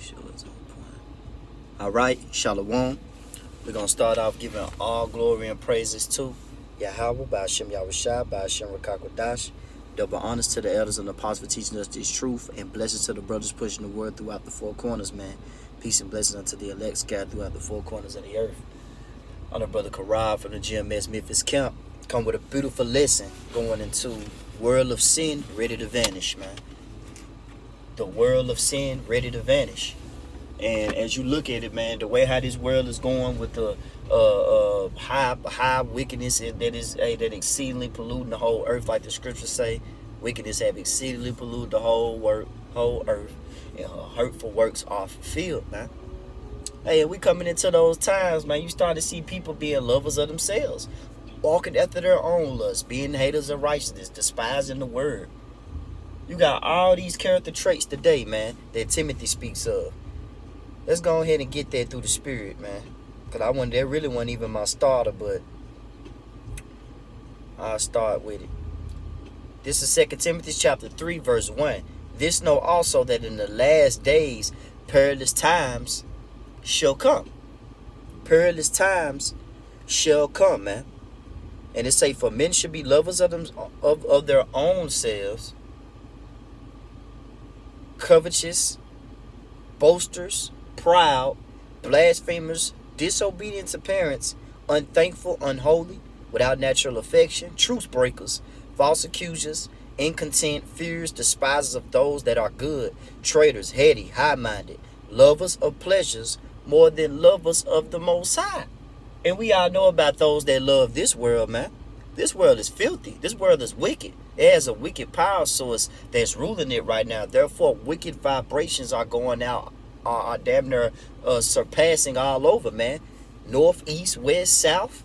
Sure it's on point. All right, Shalom. We're going to start off giving all glory and praises to Yahweh, Ba'ashem Yahushua, Ba'ashem Rakakwadash. Double honors to the elders and apostles for teaching us this truth, and blessings to the brothers pushing the word throughout the four corners, man. Peace and blessings unto the elect scattered throughout the four corners of the earth. Honor Brother Karab from the GMS Memphis camp. Come with a beautiful lesson going into world of sin, ready to vanish, man. The world of sin, ready to vanish. And as you look at it, man, the way how this world is going with the high wickedness that exceedingly polluting the whole earth, like the scriptures say, wickedness have exceedingly polluted the whole earth, and her hurtful works are fulfilled, man. Hey, we coming into those times, man. You start to see people being lovers of themselves, walking after their own lust, being haters of righteousness, despising the word. You got all these character traits today, man, that Timothy speaks of. Let's go ahead and get that through the spirit, man. Because that really wasn't even my starter, but I'll start with it. This is 2 Timothy chapter 3, verse 1. This know also that in the last days perilous times shall come. Perilous times shall come, man. And it say, for men should be lovers of their own selves, covetous, boasters, proud, blasphemers, disobedient to parents, unthankful, unholy, without natural affection, truce breakers, false accusers, incontent, fears, despisers of those that are good, traitors, heady, high-minded, lovers of pleasures more than lovers of the Most High. And we all know about those that love this world, man. This world is filthy. This world is wicked. It has a wicked power source that's ruling it right now. Therefore, wicked vibrations are going out, are damn near surpassing all over, man. North, east, west, south.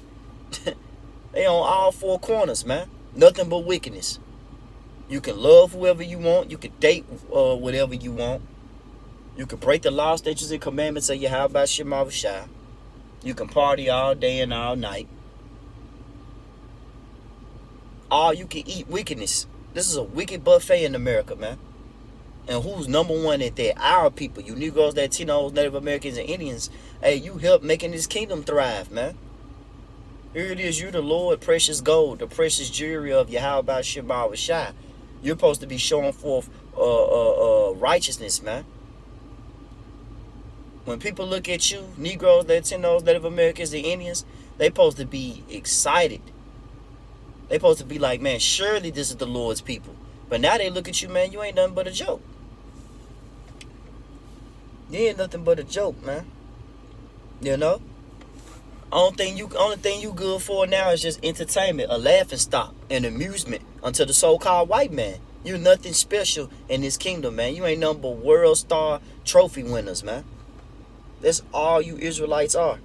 They on all four corners, man. Nothing but wickedness. You can love whoever you want. You can date whatever you want. You can break the law, statutes, and commandments of Yahweh Shema Shai. You can party all day and all night. All you can eat wickedness. This is a wicked buffet in America, man. And who's number one at that? Our people. You Negroes, Latinos, Native Americans, and Indians. Hey, you help making this kingdom thrive, man. Here it is. You're the Lord, precious gold, the precious jewelry of Yahweh Shema Shai. You're supposed to be showing forth righteousness, man. When people look at you, Negroes, Latinos, Native Americans, and Indians, they supposed to be excited. They supposed to be like, man, surely this is the Lord's people. But now they look at you, man, you ain't nothing but a joke. You ain't nothing but a joke, man. You know? Only thing you good for now is just entertainment, a laughing stock, and amusement unto the so-called white man. You're nothing special in this kingdom, man. You ain't nothing but world star trophy winners, man. That's all you Israelites are.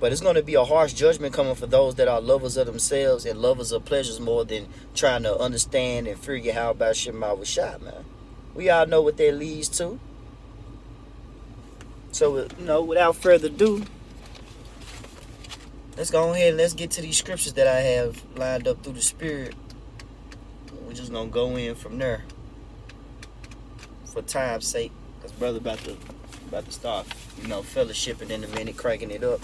But it's going to be a harsh judgment coming for those that are lovers of themselves and lovers of pleasures more than trying to understand and figure how about Shema Shai, man. We all know what that leads to. So, without further ado, let's go ahead and let's get to these scriptures that I have lined up through the Spirit. We're just going to go in from there for time's sake. Because brother about to start, fellowshipping in a minute, cranking it up.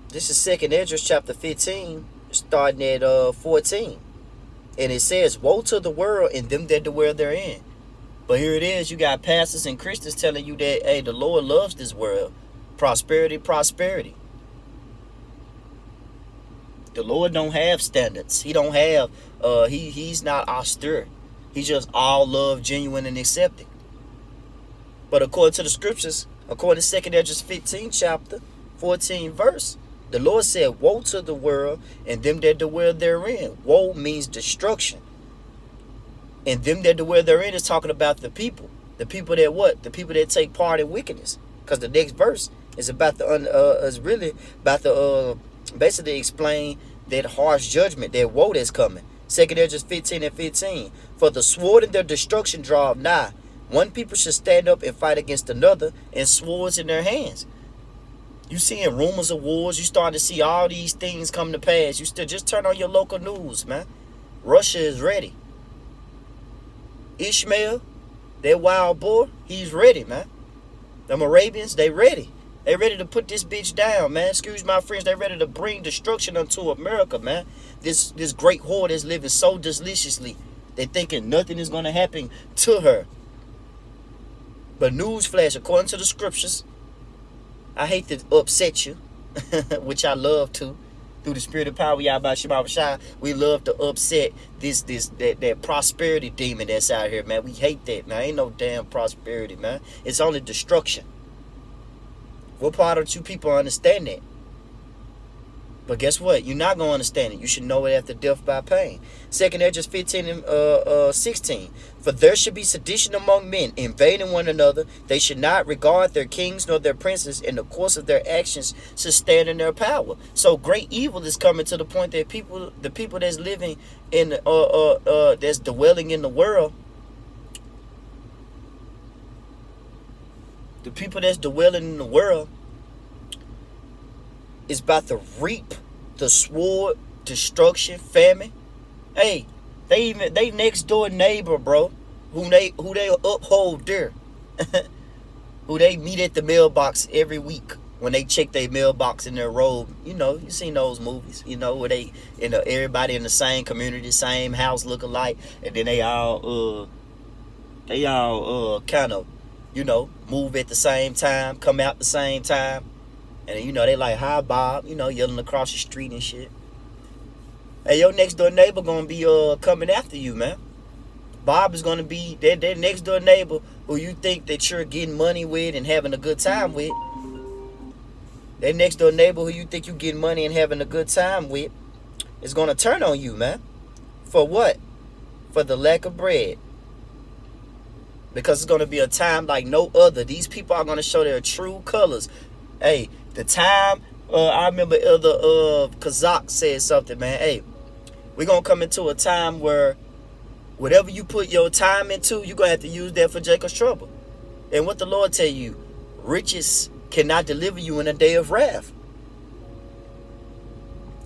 This is 2 Esdras chapter 15, starting at 14. And it says, woe to the world and them that dwell therein. But here it is, you got pastors and Christians telling you that, hey, the Lord loves this world. Prosperity, prosperity. The Lord don't have standards. He don't have, he's not austere. He's just all love, genuine, and accepting. But according to the scriptures, according to 2 Esdras 15 chapter, 14 verse, the Lord said, woe to the world and them that dwell therein. Woe means destruction. And them that dwell therein is talking about the people. The people that what? The people that take part in wickedness. Because the next verse is about basically explain that harsh judgment, that woe that's coming. 2 Esdras 15 and 15. For the sword and their destruction draweth nigh. One people should stand up and fight against another, and swords in their hands. You seeing rumors of wars. You starting to see all these things come to pass. You still just turn on your local news, man. Russia is ready. Ishmael, that wild boar, he's ready, man. The Arabians, they ready. They ready to put this bitch down, man. Excuse my friends. They ready to bring destruction unto America, man. This great whore that's living so deliciously. They thinking nothing is going to happen to her. But newsflash, according to the scriptures, I hate to upset you, which I love to. Through the spirit of power, we love to upset that prosperity demon that's out here, man. We hate that, man. Ain't no damn prosperity, man. It's only destruction. What part don't you people understand that? But guess what? You're not going to understand it. You should know it after death by pain. 2 Ezra 15 and 16. For there should be sedition among men, invading one another. They should not regard their kings nor their princes. In the course of their actions should stand in their power. So great evil is coming to the point that the people that's living in, that's dwelling in the world, the people that's dwelling in the world is about to reap the sword, destruction, famine. Hey, they next door neighbor, bro, who they uphold dear, who they meet at the mailbox every week when they check their mailbox in their robe. You know, you seen those movies, you know, where they everybody in the same community, same house look alike, and then they all kind of, you know, move at the same time, come out the same time. And, you know, they like, hi, Bob, you know, yelling across the street and shit. Hey, your next door neighbor gonna be coming after you, man. Bob is gonna be that next door neighbor who you think that you're getting money with and having a good time with. That next door neighbor who you think you're getting money and having a good time with is gonna turn on you, man. For what? For the lack of bread. Because it's gonna be a time like no other. These people are gonna show their true colors. Hey, the time, I remember Elder Kazak said something, man. Hey, we're going to come into a time where whatever you put your time into, you're going to have to use that for Jacob's trouble. And what the Lord tell you, riches cannot deliver you in a day of wrath.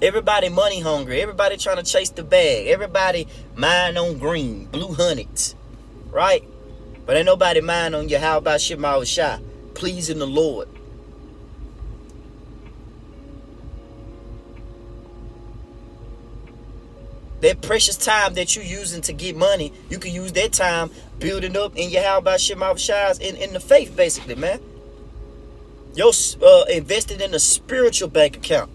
Everybody money hungry. Everybody trying to chase the bag. Everybody mind on green, blue hunted, right? But ain't nobody mind on your how about Shema Shah, pleasing the Lord. That precious time that you using to get money, you can use that time building up in your how about Shema Shahs in the faith, basically, man. You're invested in a spiritual bank account.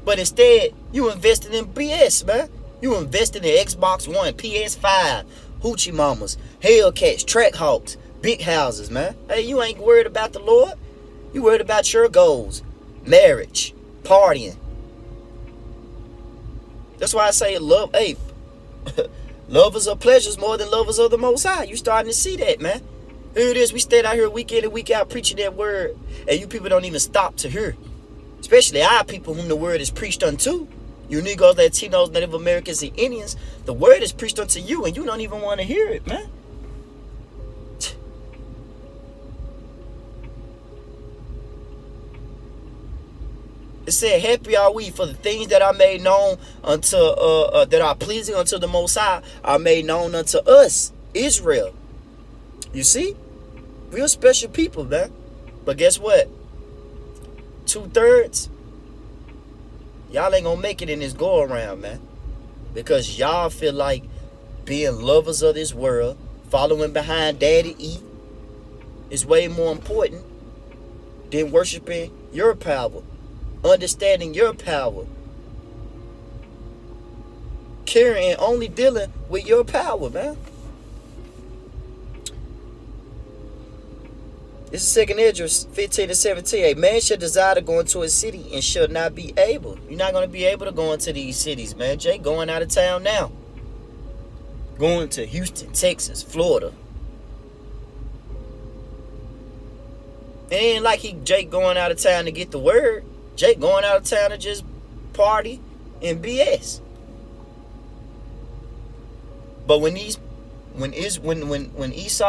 But instead, you invested in BS, man. You invested in Xbox One, PS5, Hoochie Mamas, Hellcats, Trackhawks, big houses, man. Hey, you ain't worried about the Lord. You worried about your goals, marriage, partying. That's why I say love, hey, lovers of pleasures more than lovers of the Most High. You starting to see that, man. Here it is. We stayed out here week in and week out preaching that word, and you people don't even stop to hear. Especially our people whom the word is preached unto. You Negroes, Latinos, Native Americans, and Indians, the word is preached unto you, and you don't even want to hear it, man. It said, happy are we for the things that are made known unto, that are pleasing unto the Most High, are made known unto us, Israel. You see? Real special people, man. But guess what? 2/3, y'all ain't gonna make it in this go around, man. Because y'all feel like being lovers of this world, following behind Daddy E, is way more important than worshiping your power. Understanding your power, carrying, only dealing with your power, man. This is 2 Ezra 15 and 17. A man shall desire to go into a city and shall not be able. You're not going to be able to go into these cities, man. Jay going out of town now. Going to Houston, Texas, Florida. It ain't like Jake going out of town to get the word. Jake going out of town to just party and BS. But when Esau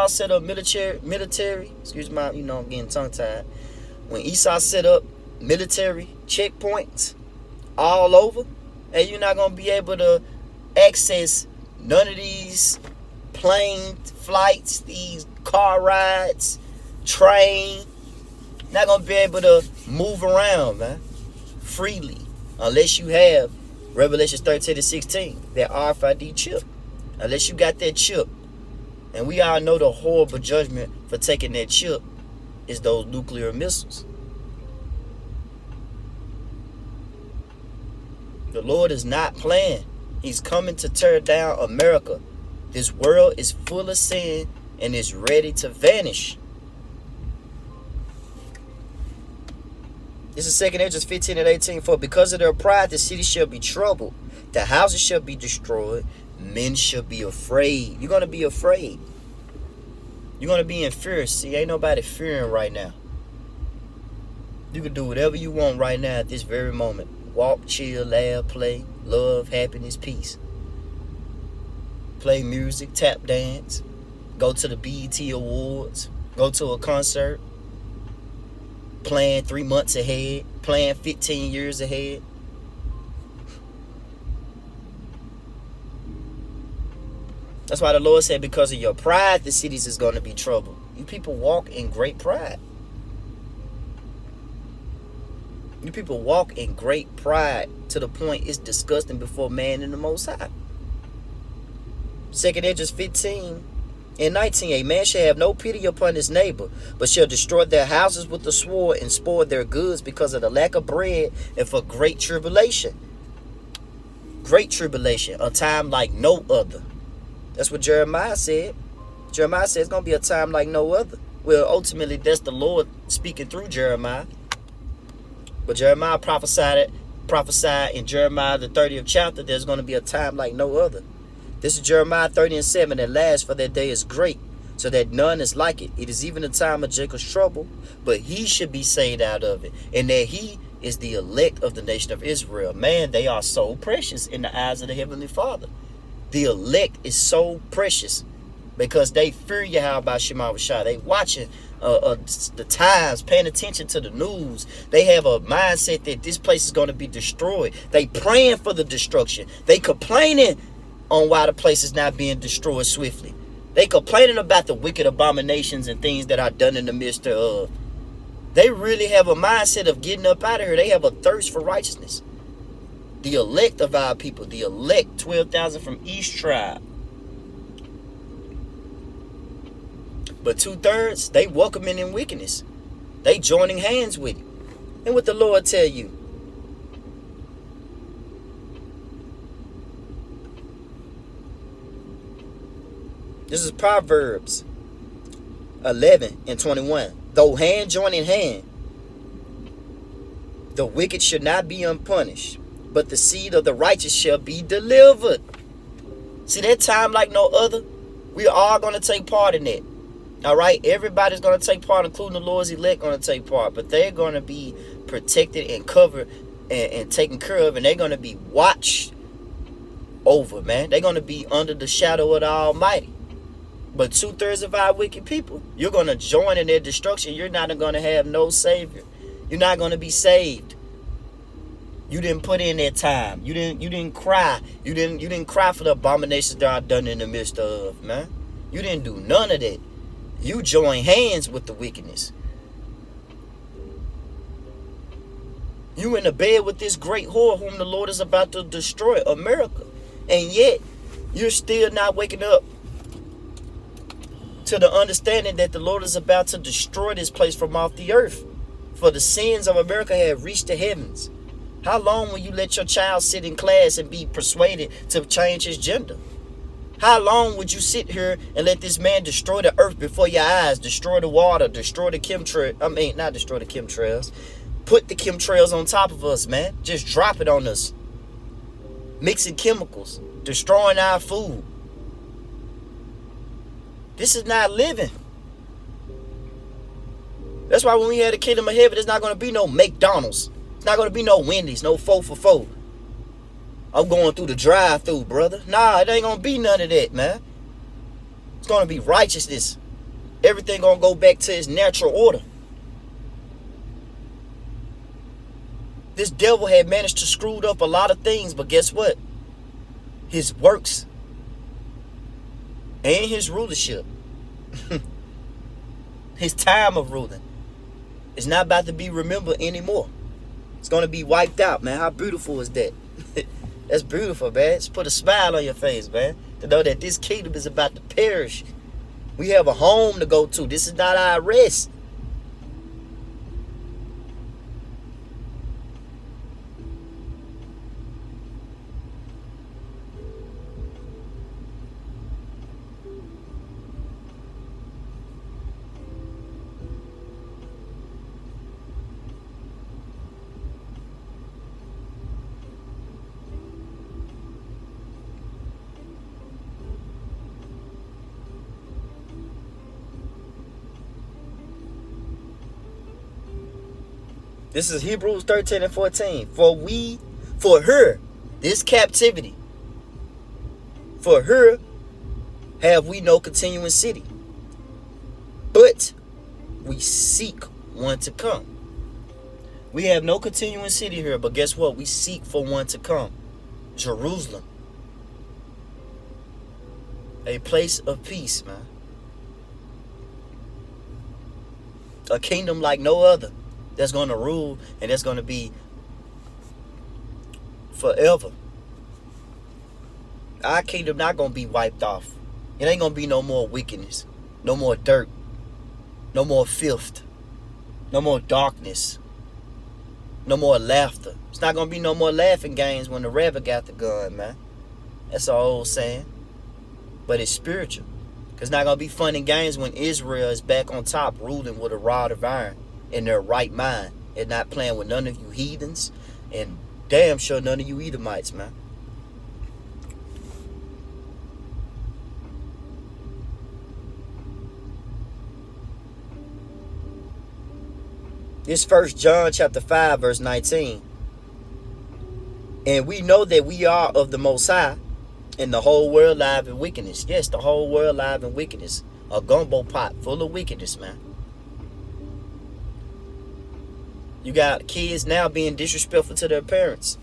set up military, excuse my, I'm getting tongue tied. When Esau set up military checkpoints all over, and you're not gonna be able to access none of these plane flights, these car rides, train. Not going to be able to move around, man, freely. Unless you have Revelation 13-16, that RFID chip. Unless you got that chip. And we all know the horrible judgment for taking that chip is those nuclear missiles. The Lord is not playing. He's coming to tear down America. This world is full of sin and is ready to vanish. This is 2 Ezra 15-18. For because of their pride, the city shall be troubled. The houses shall be destroyed. Men shall be afraid. You're going to be afraid. You're going to be in fear. See, ain't nobody fearing right now. You can do whatever you want right now at this very moment. Walk, chill, laugh, play, love, happiness, peace. Play music, tap dance. Go to the BET Awards. Go to a concert. Plan 3 months ahead. Plan 15 years ahead. That's why the Lord said, because of your pride, the cities is going to be troubled. You people walk in great pride. You people walk in great pride to the point it's disgusting before man and the Most High. 2 Ezra 15:19. A man shall have no pity upon his neighbor, but shall destroy their houses with the sword and spoil their goods because of the lack of bread and for great tribulation. Great tribulation, a time like no other. That's what Jeremiah said. Jeremiah said it's going to be a time like no other. Well, ultimately, that's the Lord speaking through Jeremiah. But Jeremiah prophesied in Jeremiah the 30th chapter, there's going to be a time like no other. This is Jeremiah 30:7. At last, for that day is great, so that none is like it. It is even the time of Jacob's trouble, but he should be saved out of it. And that he is the elect of the nation of Israel. Man, they are so precious in the eyes of the Heavenly Father. The elect is so precious because they fear Yahweh Shema Shah. They watching the times, paying attention to the news. They have a mindset that this place is going to be destroyed. They praying for the destruction. They complaining on why the place is not being destroyed swiftly. They complaining about the wicked abominations and things that are done in the midst of. They really have a mindset of getting up out of here. They have a thirst for righteousness. The elect of our people, the elect, 12,000 from each tribe. But 2/3, they welcoming in wickedness. They joining hands with it. And what the Lord tell you? This is Proverbs 11:21. Though hand join in hand, the wicked should not be unpunished, but the seed of the righteous shall be delivered. See, that time like no other, we are all going to take part in that. All right, everybody's going to take part, including the Lord's elect going to take part, but they're going to be protected and covered and taken care of, and they're going to be watched over, man. They're going to be under the shadow of the Almighty. But 2/3 of our wicked people, you're going to join in their destruction. You're not going to have no savior. You're not going to be saved. You didn't put in that time. You didn't cry. You didn't cry for the abominations that are done in the midst of, man. You didn't do none of that. You join hands with the wickedness. You in the bed with this great whore whom the Lord is about to destroy, America. And yet, you're still not waking up to the understanding that the Lord is about to destroy this place from off the earth. For the sins of America have reached the heavens. How long will you let your child sit in class and be persuaded to change his gender? How long would you sit here and let this man destroy the earth before your eyes, destroy the water, destroy the chemtrails? I mean, not destroy the chemtrails. Put the chemtrails on top of us, man. Just drop it on us. Mixing chemicals, destroying our food. This is not living. That's why when we had the kingdom of heaven, there's not going to be no McDonald's. It's not going to be no Wendy's, no 4 for 4. I'm going through the drive-through, brother. Nah, it ain't going to be none of that, man. It's going to be righteousness. Everything going to go back to its natural order. This devil had managed to screw up a lot of things, but guess what? His works and his rulership. His time of ruling is not about to be remembered anymore. It's going to be wiped out, man. How beautiful is that? That's beautiful, man. Just put a smile on your face, man, to know that this kingdom is about to perish. We have a home to go to. This is not our rest. This is Hebrews 13 and 14. For her, this captivity, for her have we no continuing city, but we seek one to come. We have no continuing city here, but guess what? We seek for one to come. Jerusalem. A place of peace, man. A kingdom like no other. That's going to rule, and that's going to be forever. Our kingdom not going to be wiped off. It ain't going to be no more wickedness, no more dirt, no more filth, no more darkness, no more laughter. It's not going to be no more laughing games when the rabbit got the gun, man. That's an old saying, but it's spiritual. Because it's not going to be fun and games when Israel is back on top ruling with a rod of iron in their right mind and not playing with none of you heathens and damn sure none of you Edomites, man. This 1 John chapter 5 verse 19. And we know that we are of the Most High, and the whole world live in wickedness. Yes, the whole world live in wickedness. A gumbo pot full of wickedness, man. You got kids now being disrespectful to their parents.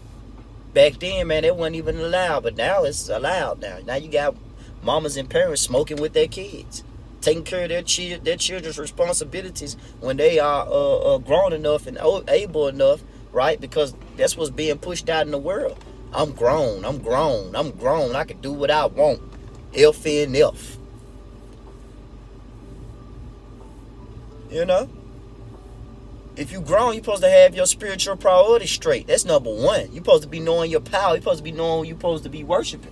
Back then, man, it wasn't even allowed, but now it's allowed now. Now you got mamas and parents smoking with their kids, taking care of their children's responsibilities when they are grown enough and able enough, right? Because that's what's being pushed out in the world. I'm grown. I can do what I want. F. You know? If you grown, you're supposed to have your spiritual priorities straight. That's number one. You're supposed to be knowing your power. You're supposed to be knowing you're supposed to be worshiping.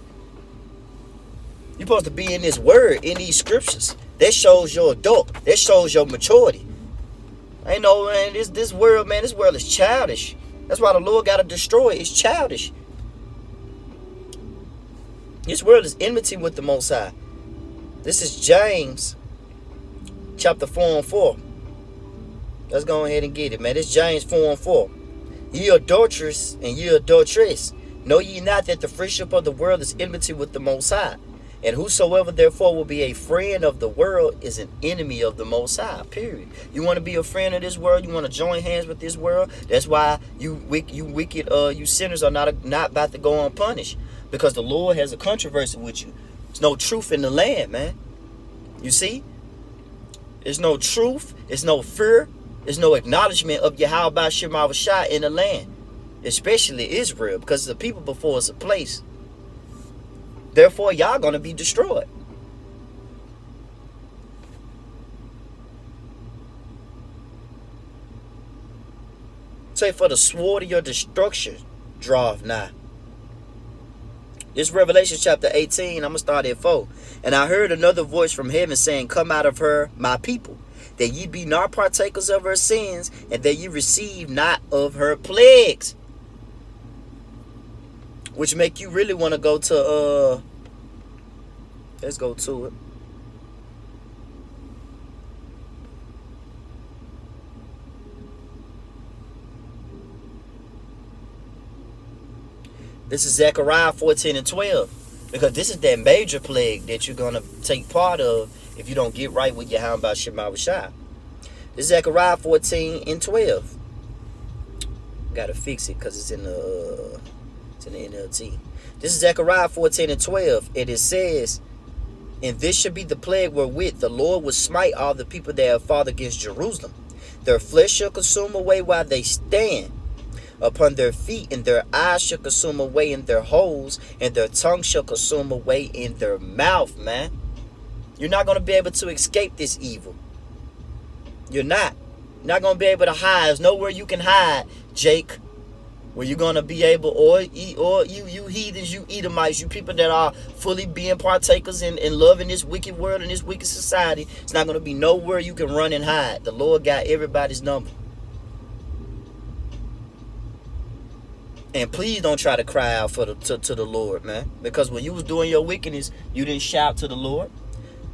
You're supposed to be in this word, in these scriptures. That shows your adult. That shows your maturity. I know, man, this world, man, this world is childish. That's why the Lord got to destroy it. It's childish. This world is enmity with the Most High. This is James chapter 4 and 4. Let's go ahead and get it, man. It's James 4 and 4. Ye adulterers and ye adulteress, know ye not that the friendship of the world is enmity with the Most High? And whosoever therefore will be a friend of the world is an enemy of the Most High, period. You want to be a friend of this world? You want to join hands with this world? That's why you sinners are not about to go unpunished. Because the Lord has a controversy with you. There's no truth in the land, man. You see? There's no truth. There's no fear. There's no acknowledgement of Yahweh Shem Shah in the land. Especially Israel. Because the people before us a place. Therefore, y'all going to be destroyed. Say, for the sword of your destruction draweth nigh. This Revelation chapter 18, I'm going to start at 4. And I heard another voice from heaven saying, come out of her, my people, that ye be not partakers of her sins, and that ye receive not of her plagues. Which make you really want to go to, let's go to it. This is Zechariah 14 and 12. Because this is that major plague that you're going to take part of if you don't get right with Yahweh Shema Shai. This is Zechariah 14 and 12. Gotta fix it because it's in the NLT. This is Zechariah 14 and 12. And it says, And this should be the plague wherewith the Lord will smite all the people that have fought against Jerusalem. Their flesh shall consume away while they stand upon their feet, and their eyes shall consume away in their holes, and their tongue shall consume away in their mouth, man. You're not going to be able to escape this evil. You're not. Not going to be able to hide. There's nowhere you can hide, Jake. Where you're going to be able, or you heathens, you Edomites, you people that are fully being partakers in loving this wicked world and this wicked society. It's not going to be nowhere you can run and hide. The Lord got everybody's number. And please don't try to cry out for to the Lord, man. Because when you was doing your wickedness, you didn't shout to the Lord.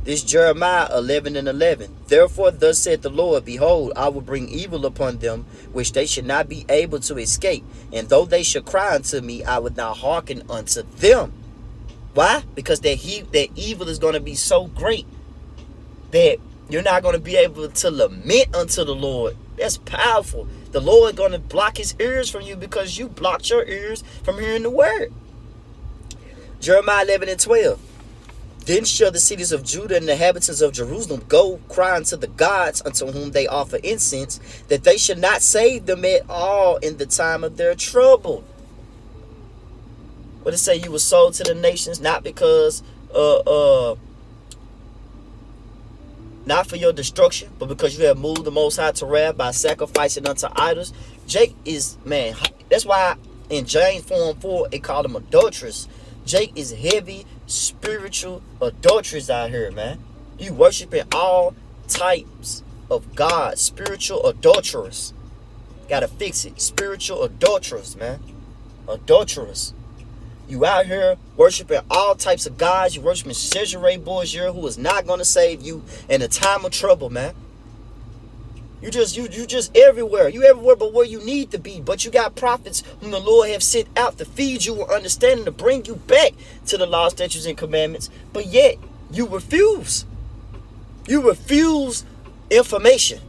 This Jeremiah 11:11. Therefore thus said the Lord, behold, I will bring evil upon them, which they should not be able to escape. And though they should cry unto me, I would not hearken unto them. Why? Because that evil is going to be so great that you're not going to be able to lament unto the Lord. That's powerful. The Lord is going to block his ears from you because you blocked your ears from hearing the word. Jeremiah 11:12. Then shall the cities of Judah and the inhabitants of Jerusalem go cry unto the gods unto whom they offer incense, that they should not save them at all in the time of their trouble. What it say? You were sold to the nations, not because not for your destruction, but because you have moved the Most High to wrath by sacrificing unto idols. Jake is, man, that's why in James 4:4 it called him adulterous. Jake is heavy spiritual adulterers out here, man. You worshiping all types of God. Spiritual adulterers. Gotta fix it. Spiritual adulterers, man. Adulterers. You out here worshiping all types of gods. You worshiping Cesare Borgia, who is not gonna save you in a time of trouble, man. You just everywhere. You everywhere but where you need to be. But you got prophets whom the Lord have sent out to feed you with understanding, to bring you back to the law, statutes, and commandments. But yet, you refuse. You refuse information.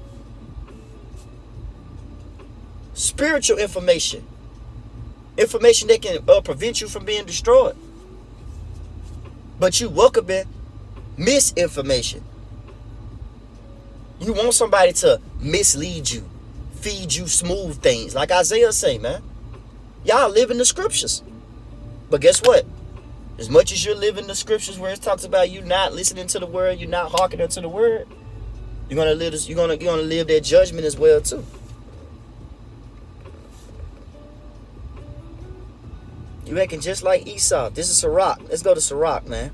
Spiritual information. Information that can prevent you from being destroyed. But you welcome misinformation. You want somebody to mislead you, feed you smooth things. Like Isaiah say, man. Y'all live in the scriptures. But guess what? As much as you're living the scriptures where it talks about you not listening to the word, you're not hearkening to the word, you're gonna live this, you're gonna live that judgment as well too. You acting just like Esau. This is Sirach. Let's go to Sirach, man.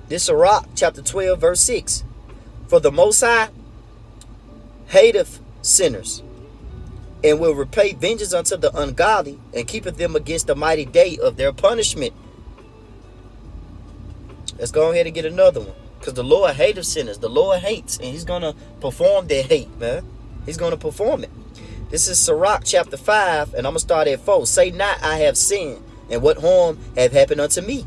This Sirach, chapter 12, verse 6. For the Most High hateth sinners, and will repay vengeance unto the ungodly, and keepeth them against the mighty day of their punishment. Let's go ahead and get another one. Because the Lord hateth sinners. The Lord hates, and he's going to perform their hate, man. He's going to perform it. This is Sirach, chapter 5, and I'm going to start at 4. Say not, I have sinned, and what harm have happened unto me?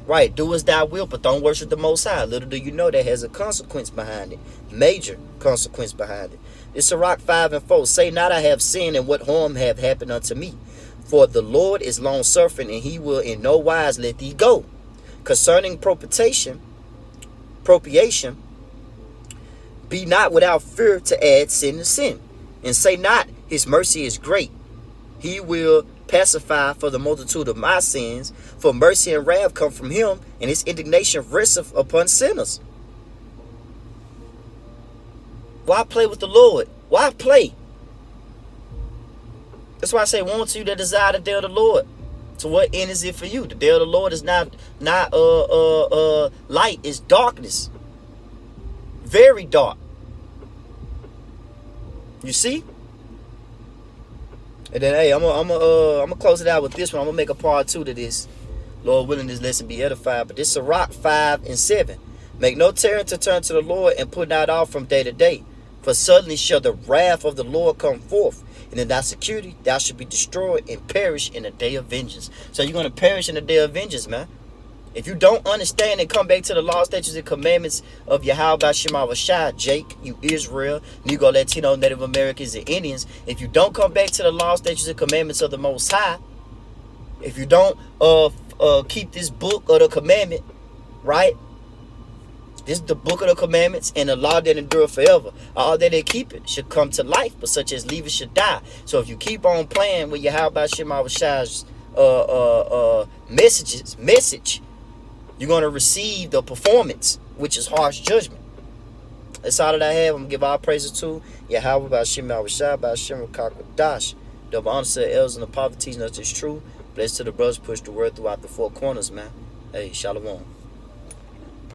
Right, do as thou wilt, but don't worship the Most High. Little do you know that has a consequence behind it. Major consequence behind it. It's Sirach 5:4. Say not, I have sinned, and what harm have happened unto me? For the Lord is long-suffering, and he will in no wise let thee go. Concerning propitiation, be not without fear to add sin to sin. And say not, his mercy is great. He will pacify for the multitude of my sins, for mercy and wrath come from him, and his indignation resteth upon sinners. Why play with the Lord? Why play? That's why I say, woe unto you that desire the day of the Lord. So what end is it for you? The day of the Lord is not light, it's darkness. Very dark. You see? And then, hey, I'm gonna close it out with this one. I'm gonna make a part 2 to this. Lord willing, this lesson be edified. But this is Sirach 5:7. Make no terror to turn to the Lord, and put not off from day to day. For suddenly shall the wrath of the Lord come forth, and in thy security thou shalt be destroyed and perish in the day of vengeance. So you're gonna perish in the day of vengeance, man. If you don't understand and come back to the law, statutes, and commandments of Yahweh Shema Vashai, Jake, you Israel, Negro, Latino, Native Americans, and Indians, if you don't come back to the law, statutes, and commandments of the Most High, if you don't keep this book of the commandment, right? This is the book of the commandments and the law that endure forever. All that they keep it should come to life, but such as leave it should die. So if you keep on playing with your how about Shema Shai's message, you're gonna receive the performance, which is harsh judgment. That's all that I have. I'm gonna give all praises to Yahweh by Shem Shai by Shem Dash. Double honor to the elders and the prophet teaching us this truth. Blessed to the brothers push the word throughout the four corners, man. Hey, shalom.